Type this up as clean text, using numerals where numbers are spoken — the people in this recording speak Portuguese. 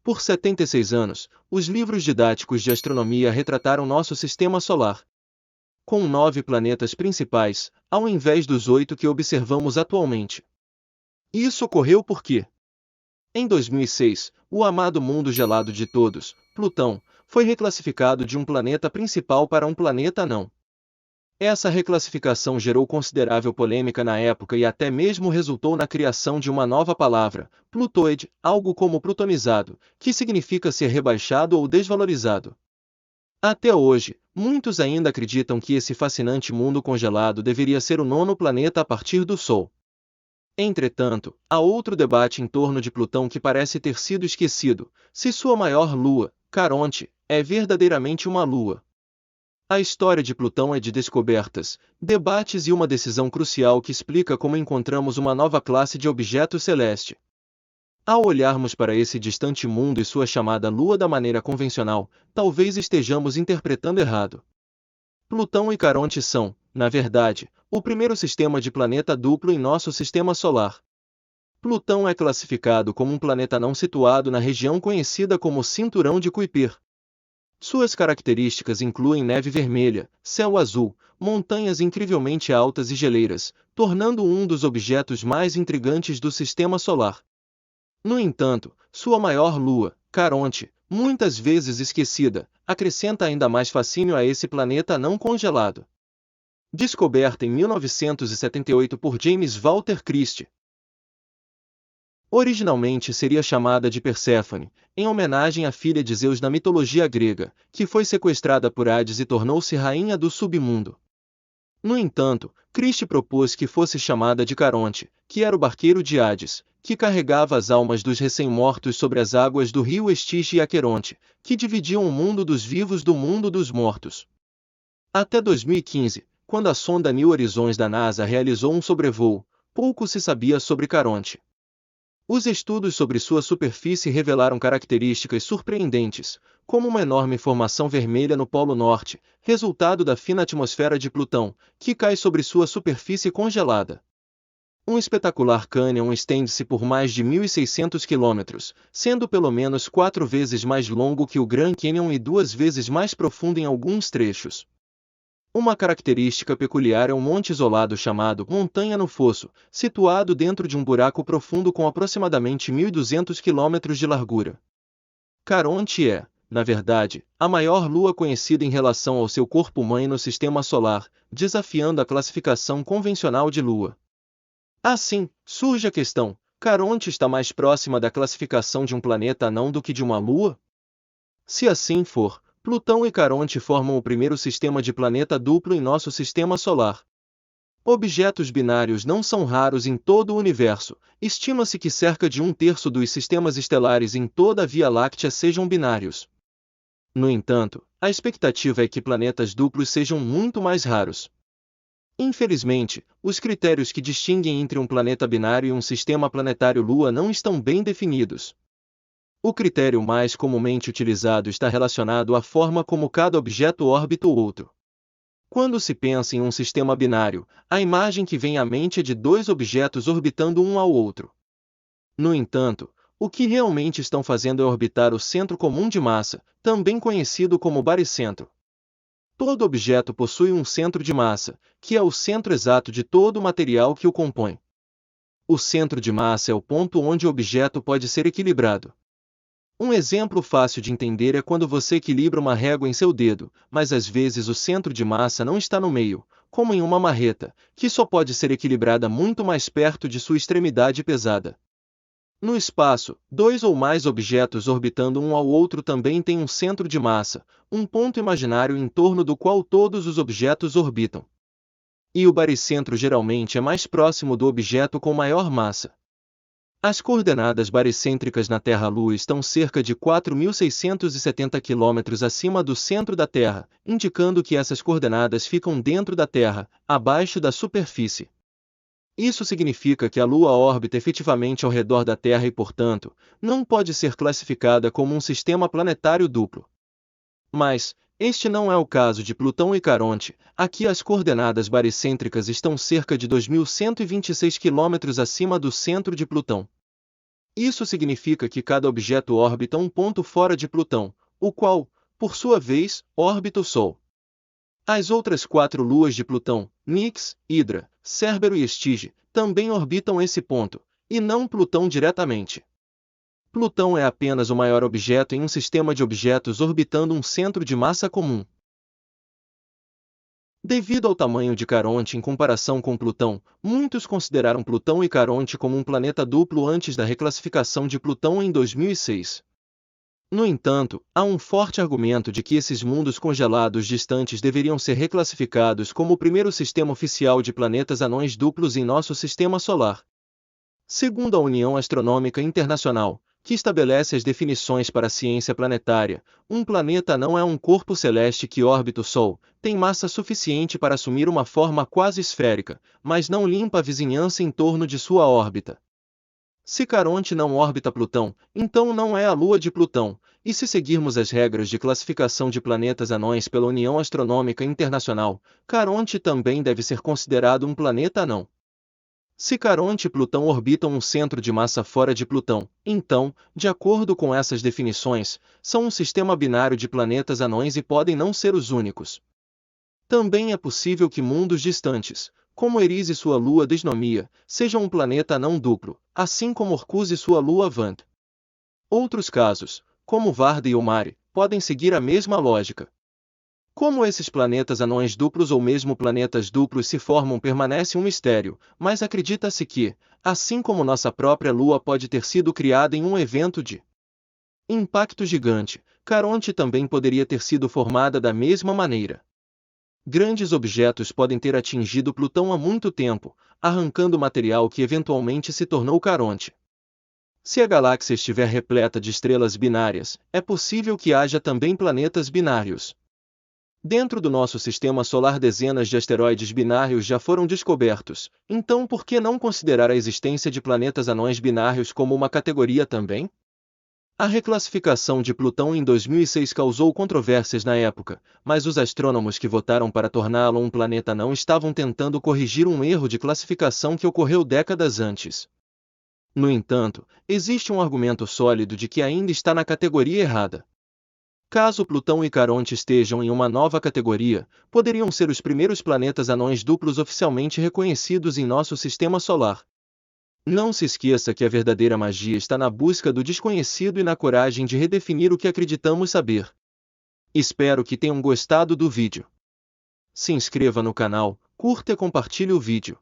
Por 76 anos, os livros didáticos de astronomia retrataram nosso sistema solar com 9 planetas principais, ao invés dos 8 que observamos atualmente. Isso ocorreu porque, em 2006, o amado mundo gelado de todos, Plutão, foi reclassificado de um planeta principal para um planeta anão. Essa reclassificação gerou considerável polêmica na época e até mesmo resultou na criação de uma nova palavra, plutoide, algo como plutonizado, que significa ser rebaixado ou desvalorizado. Até hoje, muitos ainda acreditam que esse fascinante mundo congelado deveria ser o 9º planeta a partir do Sol. Entretanto, há outro debate em torno de Plutão que parece ter sido esquecido, se sua maior lua, Caronte, é verdadeiramente uma lua. A história de Plutão é de descobertas, debates e uma decisão crucial que explica como encontramos uma nova classe de objeto celeste. Ao olharmos para esse distante mundo e sua chamada Lua da maneira convencional, talvez estejamos interpretando errado. Plutão e Caronte são, na verdade, o primeiro sistema de planeta duplo em nosso sistema solar. Plutão é classificado como um planeta não situado na região conhecida como Cinturão de Kuiper. Suas características incluem neve vermelha, céu azul, montanhas incrivelmente altas e geleiras, tornando-o um dos objetos mais intrigantes do sistema solar. No entanto, sua maior lua, Caronte, muitas vezes esquecida, acrescenta ainda mais fascínio a esse planeta não congelado. Descoberta em 1978 por James Walter Christie. Originalmente seria chamada de Perséfone, em homenagem à filha de Zeus na mitologia grega, que foi sequestrada por Hades e tornou-se rainha do submundo. No entanto, Christie propôs que fosse chamada de Caronte, que era o barqueiro de Hades, que carregava as almas dos recém-mortos sobre as águas do rio Estixe e Aqueronte, que dividiam o mundo dos vivos do mundo dos mortos. Até 2015, quando a sonda New Horizons da NASA realizou um sobrevoo, pouco se sabia sobre Caronte. Os estudos sobre sua superfície revelaram características surpreendentes, como uma enorme formação vermelha no Polo Norte, resultado da fina atmosfera de Plutão, que cai sobre sua superfície congelada. Um espetacular cânion estende-se por mais de 1.600 quilômetros, sendo pelo menos 4 vezes mais longo que o Grand Canyon e 2 vezes mais profundo em alguns trechos. Uma característica peculiar é um monte isolado chamado Montanha no Fosso, situado dentro de um buraco profundo com aproximadamente 1.200 quilômetros de largura. Caronte é, na verdade, a maior lua conhecida em relação ao seu corpo-mãe no sistema solar, desafiando a classificação convencional de lua. Assim, surge a questão: Caronte está mais próxima da classificação de um planeta anão do que de uma lua? Se assim for, Plutão e Caronte formam o primeiro sistema de planeta duplo em nosso sistema solar. Objetos binários não são raros em todo o universo, estima-se que cerca de 1/3 dos sistemas estelares em toda a Via Láctea sejam binários. No entanto, a expectativa é que planetas duplos sejam muito mais raros. Infelizmente, os critérios que distinguem entre um planeta binário e um sistema planetário Lua não estão bem definidos. O critério mais comumente utilizado está relacionado à forma como cada objeto orbita o outro. Quando se pensa em um sistema binário, a imagem que vem à mente é de 2 objetos orbitando um ao outro. No entanto, o que realmente estão fazendo é orbitar o centro comum de massa, também conhecido como baricentro. Todo objeto possui um centro de massa, que é o centro exato de todo o material que o compõe. O centro de massa é o ponto onde o objeto pode ser equilibrado. Um exemplo fácil de entender é quando você equilibra uma régua em seu dedo, mas às vezes o centro de massa não está no meio, como em uma marreta, que só pode ser equilibrada muito mais perto de sua extremidade pesada. No espaço, 2 ou mais objetos orbitando um ao outro também têm um centro de massa, um ponto imaginário em torno do qual todos os objetos orbitam. E o baricentro geralmente é mais próximo do objeto com maior massa. As coordenadas baricêntricas na Terra-Lua estão cerca de 4.670 km acima do centro da Terra, indicando que essas coordenadas ficam dentro da Terra, abaixo da superfície. Isso significa que a Lua orbita efetivamente ao redor da Terra e, portanto, não pode ser classificada como um sistema planetário duplo. Mas, este não é o caso de Plutão e Caronte. Aqui as coordenadas baricêntricas estão cerca de 2.126 km acima do centro de Plutão. Isso significa que cada objeto orbita um ponto fora de Plutão, o qual, por sua vez, orbita o Sol. As outras 4 luas de Plutão, Nix, Hidra, Cérbero e Estige, também orbitam esse ponto, e não Plutão diretamente. Plutão é apenas o maior objeto em um sistema de objetos orbitando um centro de massa comum. Devido ao tamanho de Caronte em comparação com Plutão, muitos consideraram Plutão e Caronte como um planeta duplo antes da reclassificação de Plutão em 2006. No entanto, há um forte argumento de que esses mundos congelados distantes deveriam ser reclassificados como o primeiro sistema oficial de planetas anões duplos em nosso sistema solar. Segundo a União Astronômica Internacional, que estabelece as definições para a ciência planetária, um planeta anão é um corpo celeste que orbita o Sol, tem massa suficiente para assumir uma forma quase esférica, mas não limpa a vizinhança em torno de sua órbita. Se Caronte não orbita Plutão, então não é a Lua de Plutão, e se seguirmos as regras de classificação de planetas anões pela União Astronômica Internacional, Caronte também deve ser considerado um planeta anão. Se Caronte e Plutão orbitam um centro de massa fora de Plutão, então, de acordo com essas definições, são um sistema binário de planetas anões e podem não ser os únicos. Também é possível que mundos distantes, como Eris e sua lua Desnomia, sejam um planeta anão duplo, assim como Orcus e sua lua Vand. Outros casos, como Varda e Omari, podem seguir a mesma lógica. Como esses planetas anões duplos ou mesmo planetas duplos se formam permanece um mistério, mas acredita-se que, assim como nossa própria Lua pode ter sido criada em um evento de impacto gigante, Caronte também poderia ter sido formada da mesma maneira. Grandes objetos podem ter atingido Plutão há muito tempo, arrancando material que eventualmente se tornou Caronte. Se a galáxia estiver repleta de estrelas binárias, é possível que haja também planetas binários. Dentro do nosso sistema solar dezenas de asteroides binários já foram descobertos, então por que não considerar a existência de planetas anões binários como uma categoria também? A reclassificação de Plutão em 2006 causou controvérsias na época, mas os astrônomos que votaram para torná-lo um planeta anão estavam tentando corrigir um erro de classificação que ocorreu décadas antes. No entanto, existe um argumento sólido de que ainda está na categoria errada. Caso Plutão e Caronte estejam em uma nova categoria, poderiam ser os primeiros planetas anões duplos oficialmente reconhecidos em nosso sistema solar. Não se esqueça que a verdadeira magia está na busca do desconhecido e na coragem de redefinir o que acreditamos saber. Espero que tenham gostado do vídeo. Se inscreva no canal, curta e compartilhe o vídeo.